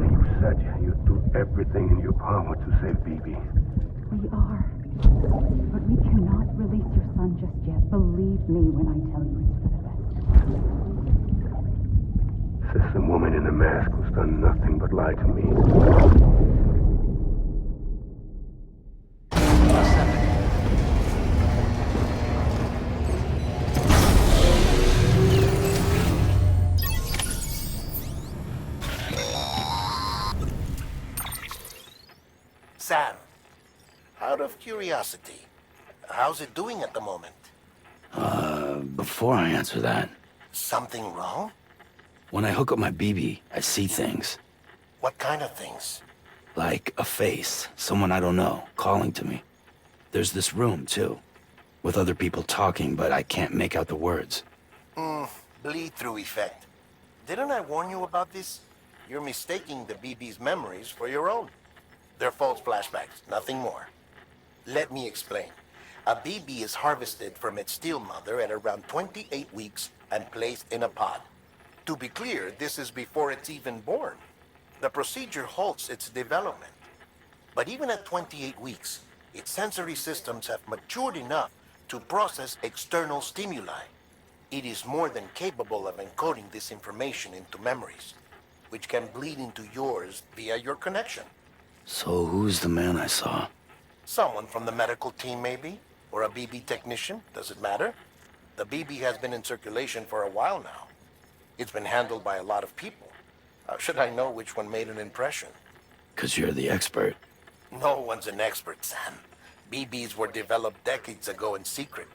You said you'd do everything in your power to save Bibi. We are. But we cannot release your son just yet. Believe me when I tell you it's for the best. System woman in the mask who's done nothing but lie to me. Sam, out of curiosity, how's it doing at the moment? Before I answer that, Something wrong? when I hook up my BB, I see things. What kind of things? Like a face, someone I don't know, calling to me. There's this room, too, with other people talking, but I can't make out the words. Bleed-through effect. Didn't I warn you about this? You're mistaking the BB's memories for your own. They're false flashbacks, nothing more. Let me explain. A BB is harvested from its steel mother at around 28 weeks and placed in a pod. To be clear, this is before it's even born. The procedure halts its development. But even at 28 weeks, its sensory systems have matured enough to process external stimuli. It is more than capable of encoding this information into memories, which can bleed into yours via your connection. So who's the man I saw? Someone from the medical team, maybe? Or a BB technician? Does it matter? The BB has been in circulation for a while now. It's been handled by a lot of people. How should I know which one made an impression? 'Cause you're the expert. No one's an expert, Sam. BBs were developed decades ago in secret.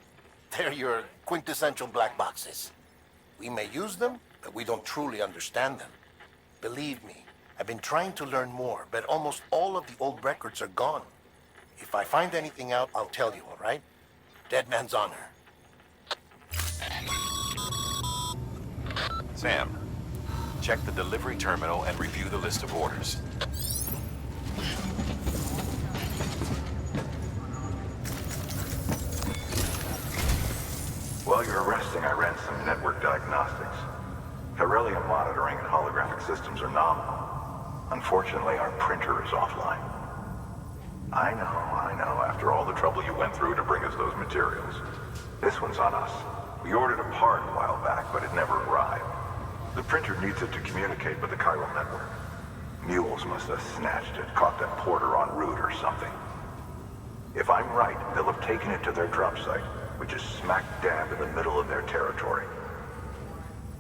They're your quintessential black boxes. We may use them, but we don't truly understand them. Believe me, I've been trying to learn more, but almost all of the old records are gone. If I find anything out, I'll tell you, all right? Dead man's honor. Sam, check the delivery terminal and review the list of orders. While you're resting, I ran some network diagnostics. Beryllium monitoring and holographic systems are nominal. Unfortunately, our printer is offline. I know, after all the trouble you went through to bring us those materials. This one's on us. We ordered a part a while back, but it never arrived. The printer needs it to communicate with the chiral network. Mules must have snatched it, caught that porter en route or something. If I'm right, they'll have taken it to their drop site, which is smack dab in the middle of their territory.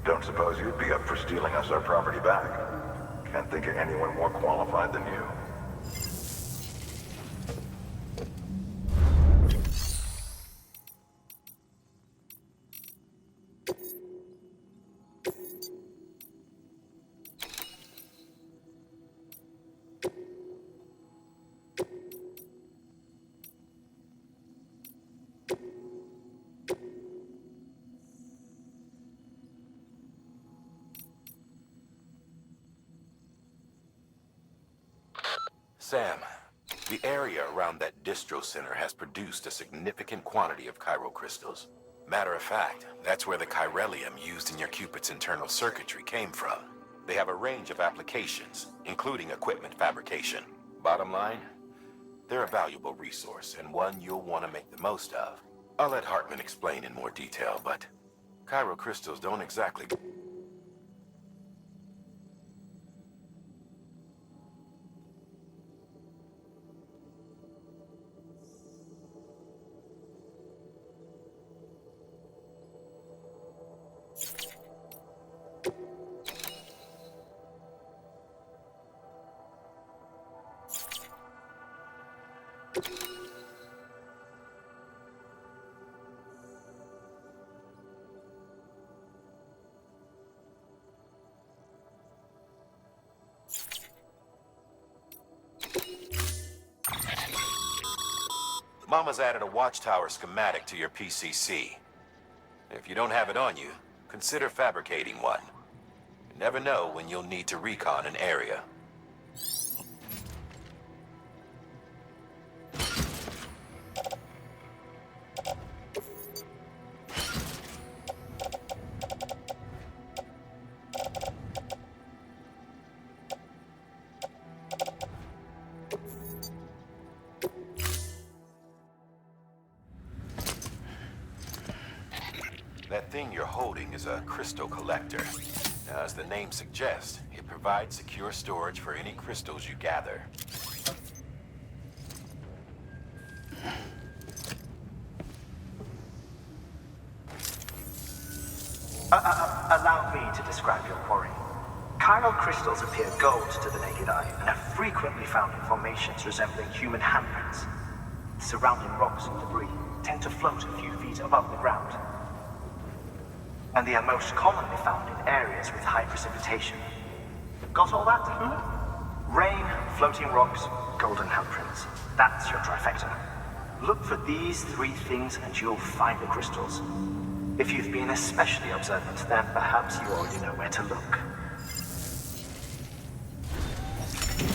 Don't suppose you'd be up for stealing us our property back? Can't think of anyone more qualified than you. Sam, the area around that distro center has produced a significant quantity of chiral crystals. Matter of fact, that's where the chiralium used in your Cupid's internal circuitry came from. They have a range of applications, including equipment fabrication. Bottom line, they're a valuable resource and one you'll want to make the most of. I'll let Hartman explain in more detail, but chiral crystals don't exactly... Mama's added a watchtower schematic to your PCC. If you don't have it on you, consider fabricating one. You never know when you'll need to recon an area. That thing you're holding is a crystal collector. Now, as the name suggests, it provides secure storage for any crystals you gather. Allow me to describe your quarry. Chiral crystals appear gold to the naked eye and are frequently found in formations resembling human handprints. Surrounding rocks and debris tend to float a few feet above the ground. And they are most commonly found in areas with high precipitation. Got all that? Rain, floating rocks, golden handprints. That's your trifecta. Look for these three things and you'll find the crystals. If you've been especially observant, then perhaps you already know where to look.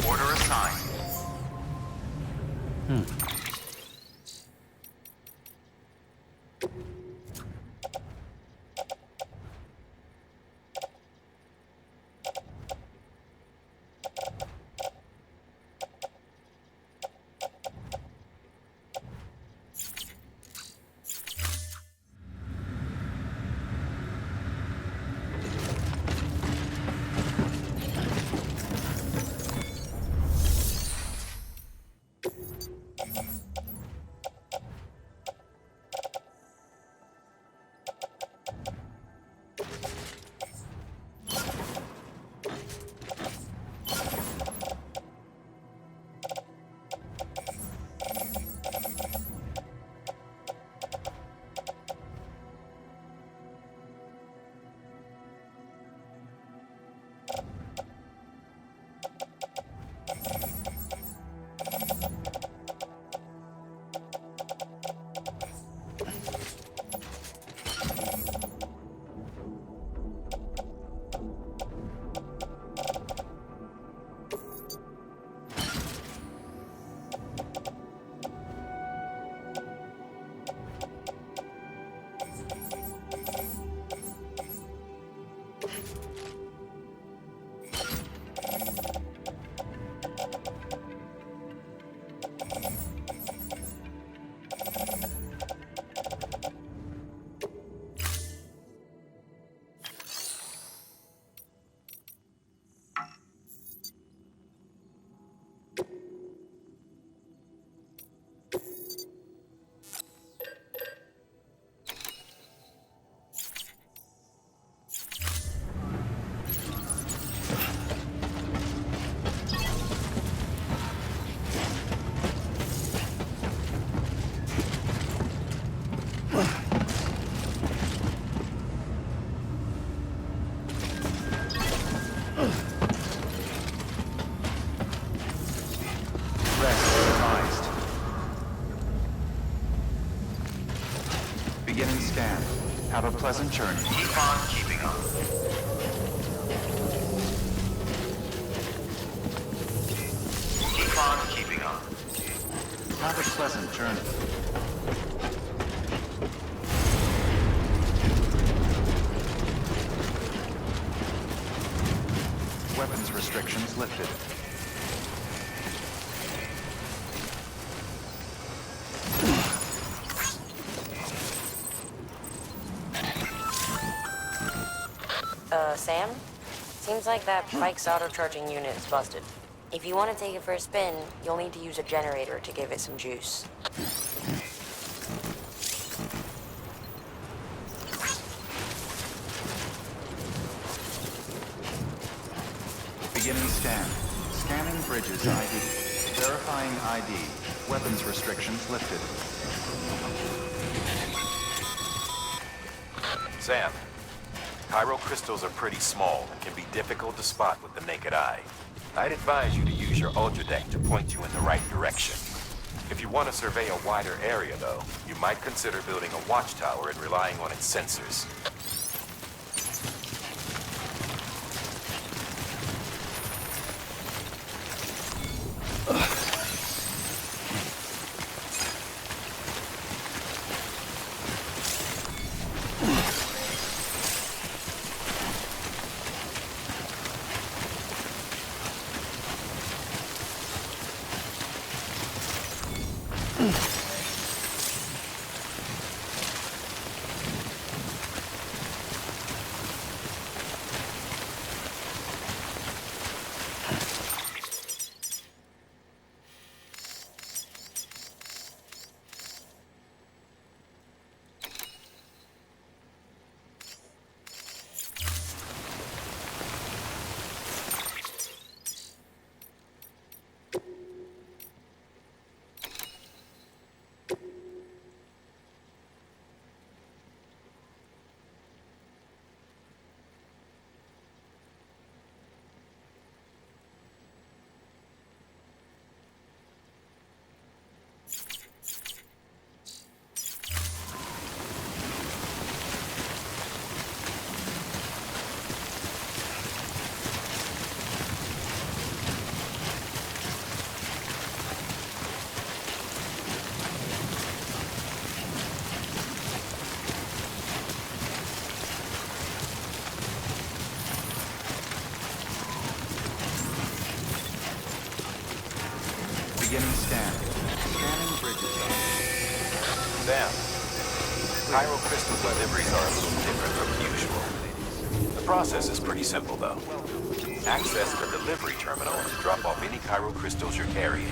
Order assigned. Beginning scan. Have a pleasant journey. Keep on keeping on. Keep on keeping on. Have a pleasant journey. Weapons restrictions lifted. Sam? Seems like that bike's auto-charging unit is busted. If you want to take it for a spin, you'll need to use a generator to give it some juice. Beginning scan. Scanning bridges ID. Verifying ID. Weapons restrictions lifted. Sam, chiral crystals are pretty small and can be difficult to spot with the naked eye. I'd advise you to use your ultradeck to point you in the right direction. If you want to survey a wider area, though, you might consider building a watchtower and relying on its sensors. Beginning scan. Scanning bridges. Sam, Chiral crystal deliveries are a little different from usual. The process is pretty simple, though. Access the delivery terminal to drop off any chiral crystals you're carrying.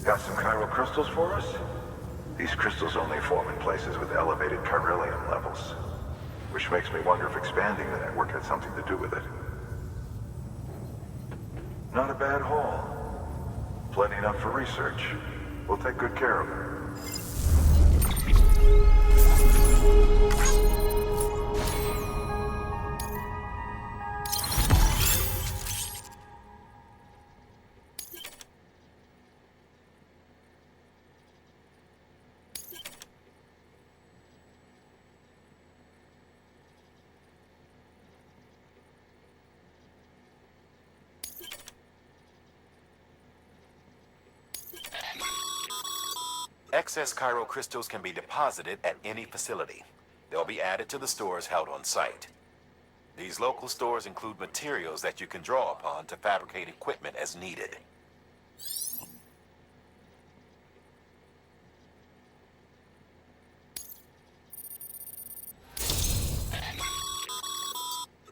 Got some chiral crystals for us? These crystals only form in places with elevated chiralium levels, which makes me wonder if expanding the network had something to do with it. Not a bad haul. Plenty enough for research. We'll take good care of it. Excess chiral crystals can be deposited at any facility. They'll be added to the stores held on site. These local stores include materials that you can draw upon to fabricate equipment as needed.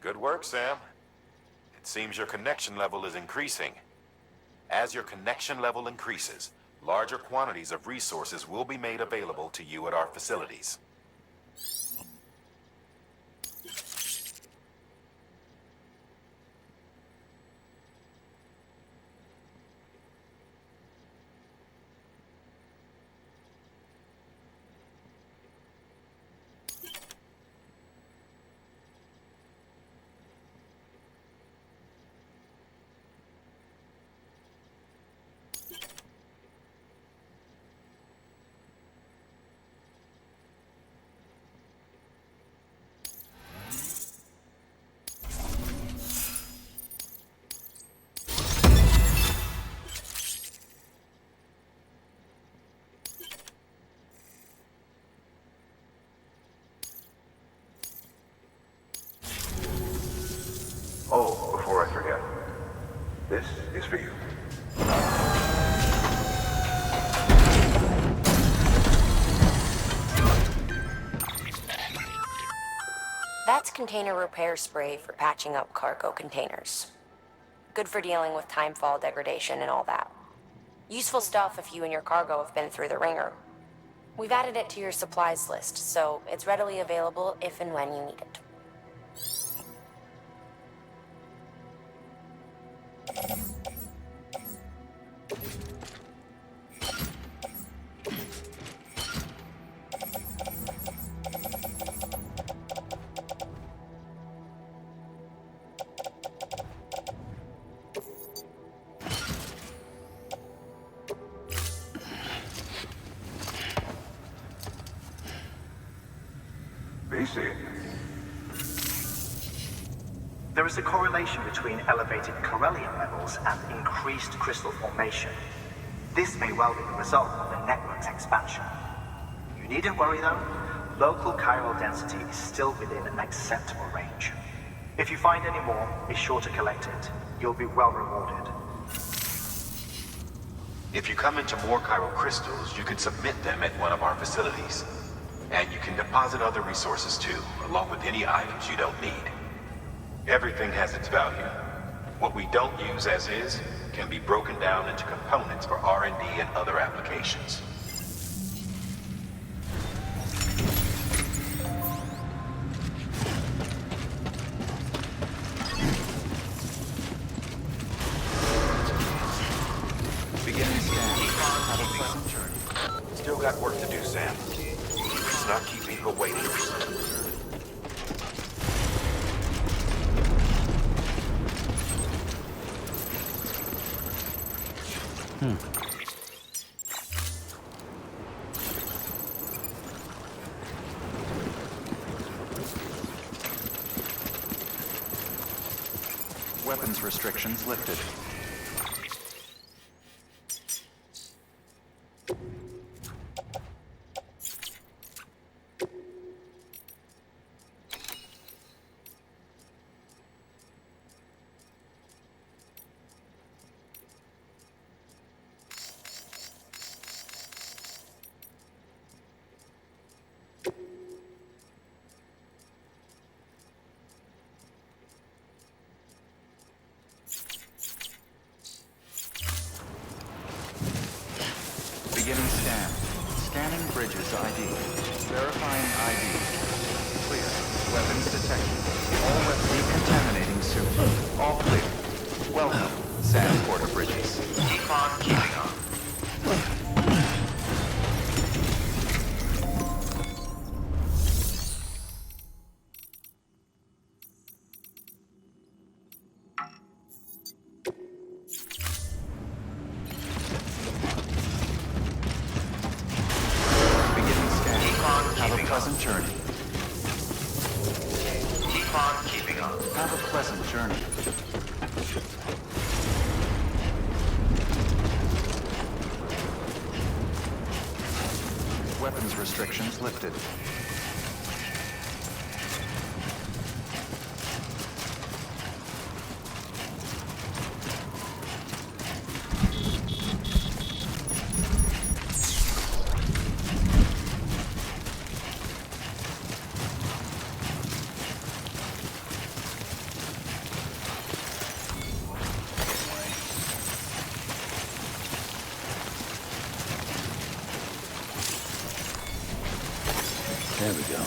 Good work, Sam. It seems your connection level is increasing. As your connection level increases, larger quantities of resources will be made available to you at our facilities. That's container repair spray for patching up cargo containers. Good for dealing with timefall degradation and all that. Useful stuff if you and your cargo have been through the ringer. We've added it to your supplies list, so it's readily available if and when you need it. BC. There is a correlation between elevated corellium levels and increased crystal formation. This may well be the result of the network's expansion. You needn't worry though, local chiral density is still within an acceptable range. If you find any more, be sure to collect it. You'll be well rewarded. If you come into more chiral crystals, you can submit them at one of our facilities. And you can deposit other resources too, along with any items you don't need. Everything has its value. What we don't use as is can be broken down into components for R&D and other applications. Beginning scan. Have a pleasant journey. Still got work to do, Sam. It's not keeping her waiting. Weapons restrictions lifted. Beginning scan. Scanning bridges ID. Verifying ID. Clear. Weapons detected. All weapons decontaminating soon. All clear. Welcome, Sam Porter Bridges. Keep on keeping on. Pleasant journey. Keep on keeping on. Have a pleasant journey. Weapons restrictions lifted. There we go.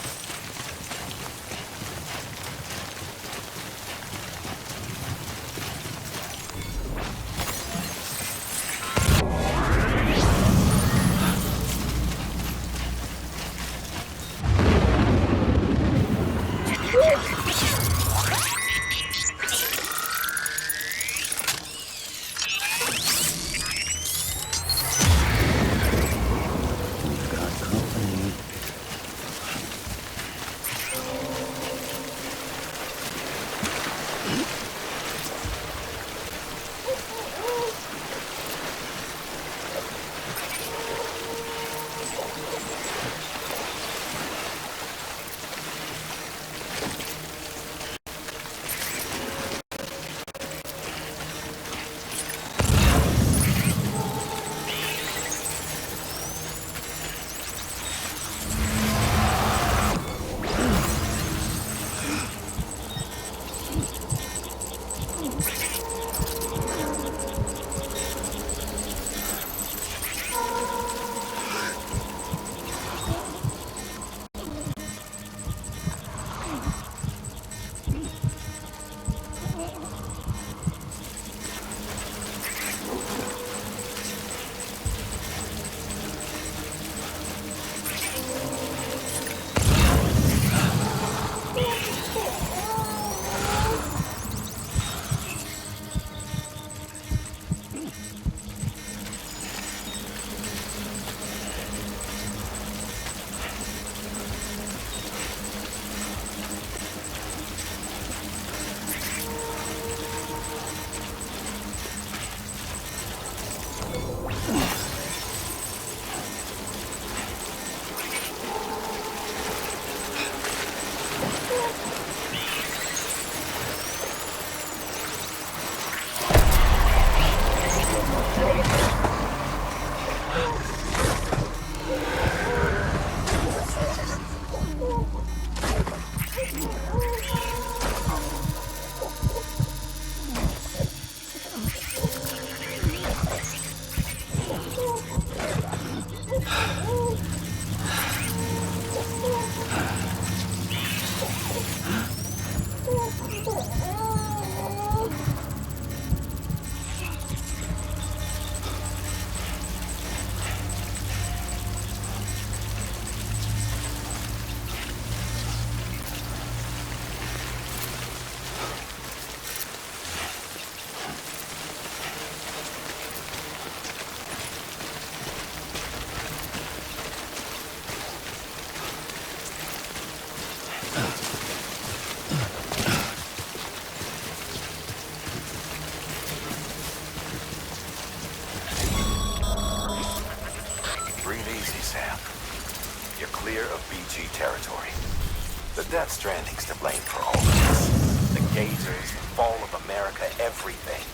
Death Stranding's to blame for all of this. The gazers, the fall of America, everything.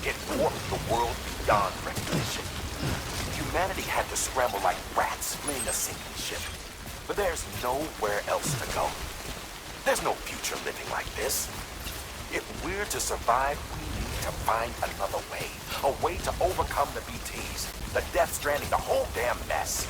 It warped the world beyond recognition. Humanity had to scramble like rats fleeing a sinking ship. But there's nowhere else to go. There's no future living like this. If we're to survive, we need to find another way. A way to overcome the BTs, the Death Stranding, the whole damn mess.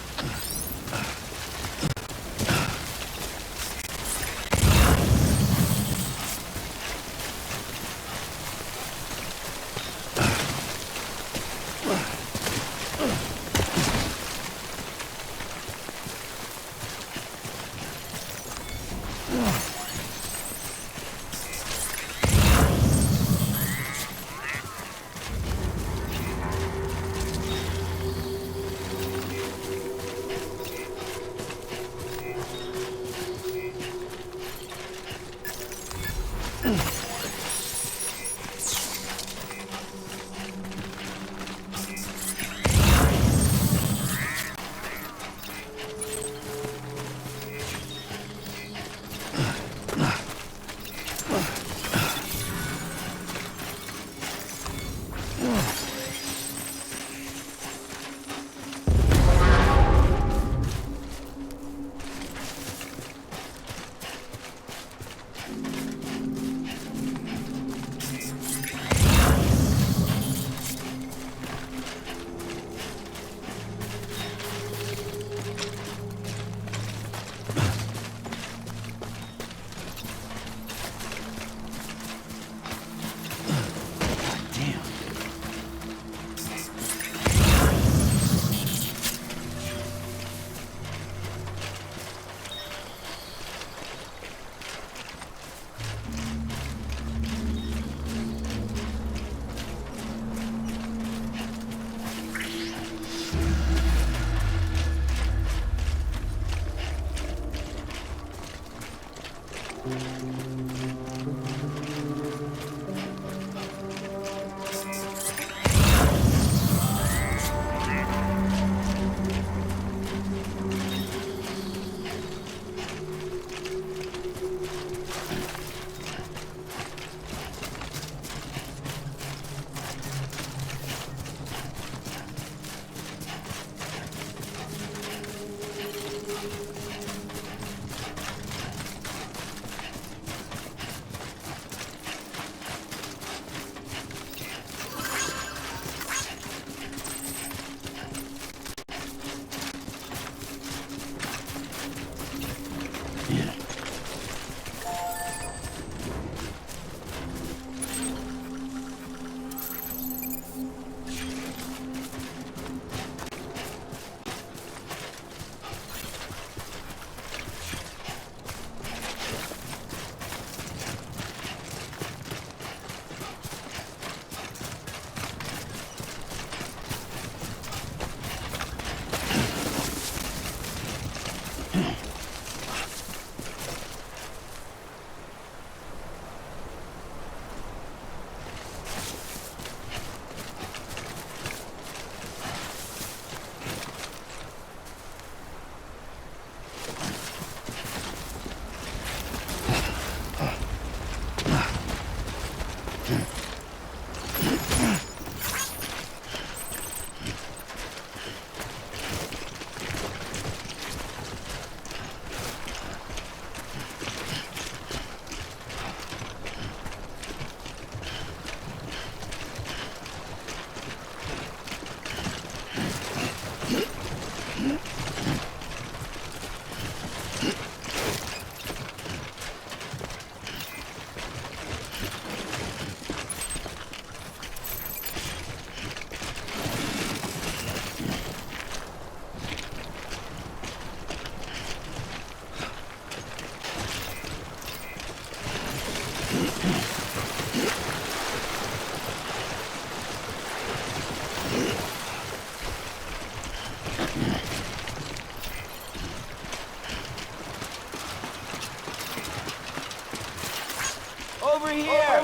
Over here!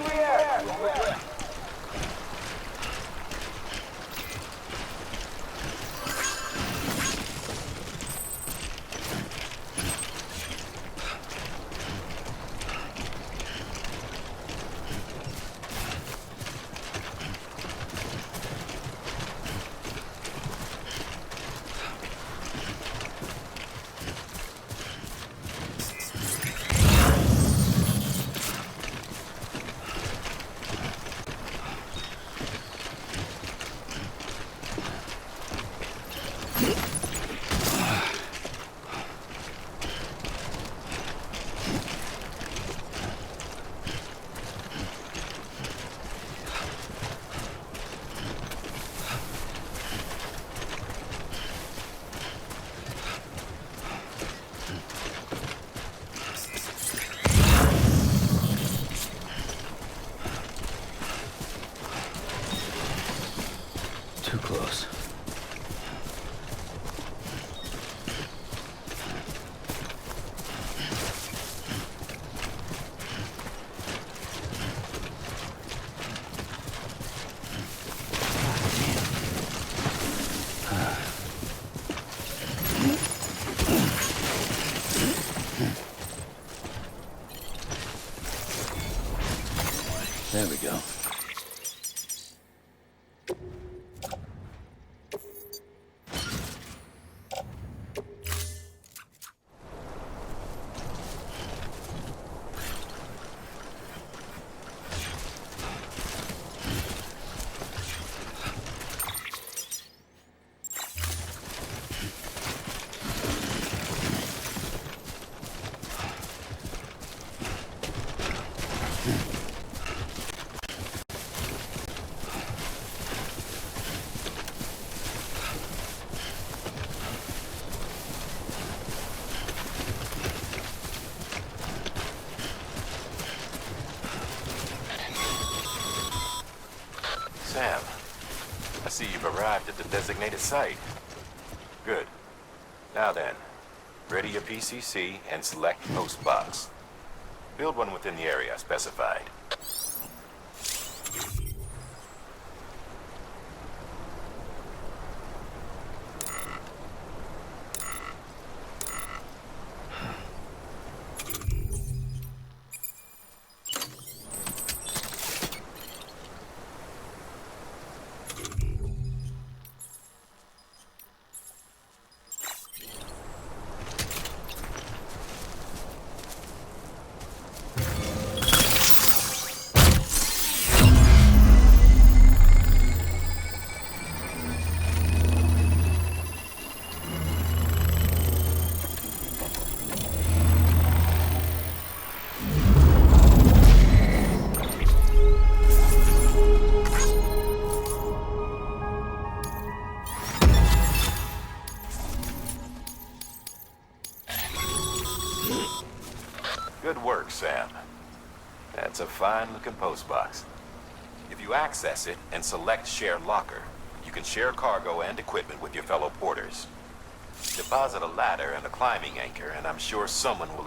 There we go. Sam, I see you've arrived at the designated site. Good. Now then, ready your PCC and select post box. Build one within the area specified. Good work, Sam. That's a fine-looking postbox. If you access it and select Share Locker, you can share cargo and equipment with your fellow porters. Deposit a ladder and a climbing anchor, and I'm sure someone will